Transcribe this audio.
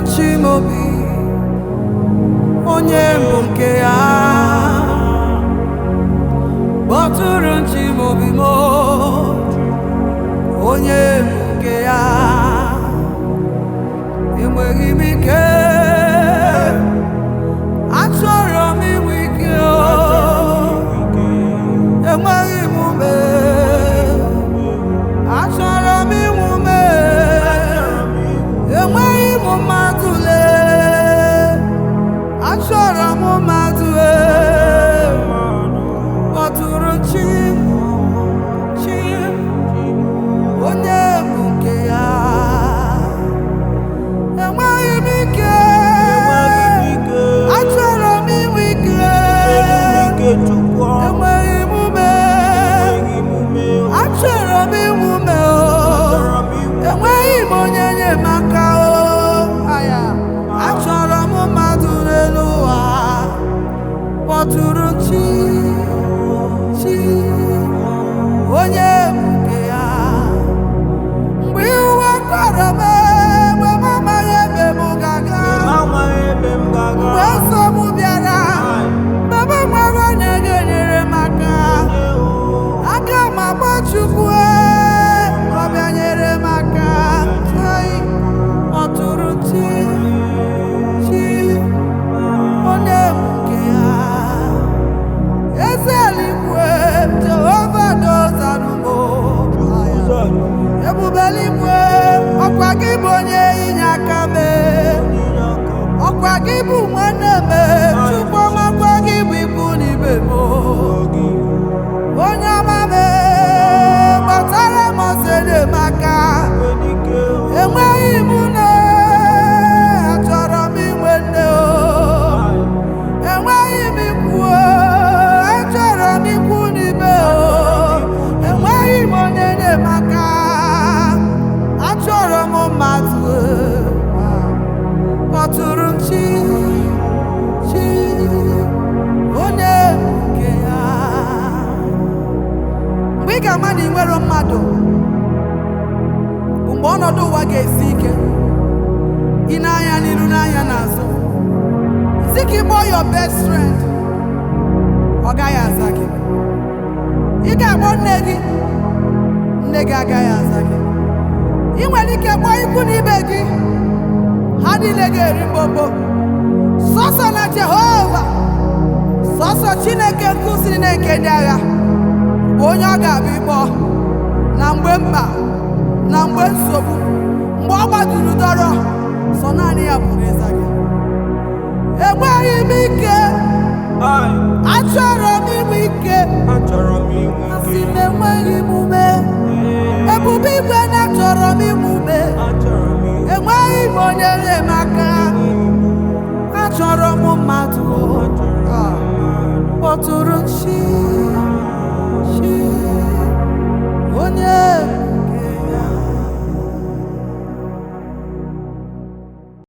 Chimobi onye bụ nke ya kpọtụrụ Chimobi mo onye bụ nke ya enweghị m ike achọrọ m inwe ike enweghị m ume achọrọ m inwe ume enweghị m mmadụ achọrọ m mmadụ kpọtụrụ chi onye bụ nke ya enweghị m ike achọrọ m inwe ike enweghị m ume achọrọ m inwe ume enweghị m onye enyemaka achọrọ m mmadụ n'elu ụwa kpọtụrụ chi onye nke ya mgbe iwe kọrọ m mgbe m amaghị ebe m ga-aga mgbe nsogbu bịara mgbe m amaghị onye ga-enyere m aka aga m agba Chukwu ọ bịa nyere m aka kpọtụrụ chi onye nke ya eze eluigwe Jehova dozanụmo ebube eluigwe ọkwa gị bụ onye inye aka mee ọkwa gị bụ nwanne mee Chukwu ọmakwa gị bụ ikwu n'ibe m onye ọma mee gbatara m ọsọ enyemaka enweghị m nne achọrọ m inwe nne enweghị m ikwu achọrọ m ikwu n'ibe enweghị m onye enyemaka achọrọ m mmadụ kpọtụrụ chi onye nke ya mgbe ị ga-ama na ị nwere mmadụ mgbe ọnọdụ ụwa ga-esi ike ị na-anya n'iru n'anya n'azụ isi ka ịkpọ your best friend ọ gaghị aza gị ị ga-akpọ nne gị nne gị agaghị aza gị ị nwere ike kpọọ ikwu na ibe gị ha niile ga-eri mbombo sọsọ na Jehova sọsọ Chineke nkụziri na nke ndị agha bụ onye ọ ga-abụ ịkpọ na mgbe mkpa na mgbe nsogbu mgbe ọ gbaduru dọrọ sọ naanị ya pụrụ ịza gị enweghị m ike achọrọ m inwe ike asị m enweghị m ume ebube igwe na achọrọ m inwe ume enweghị m onye enyemaka achọrọ m mmadụ kpọtụrụ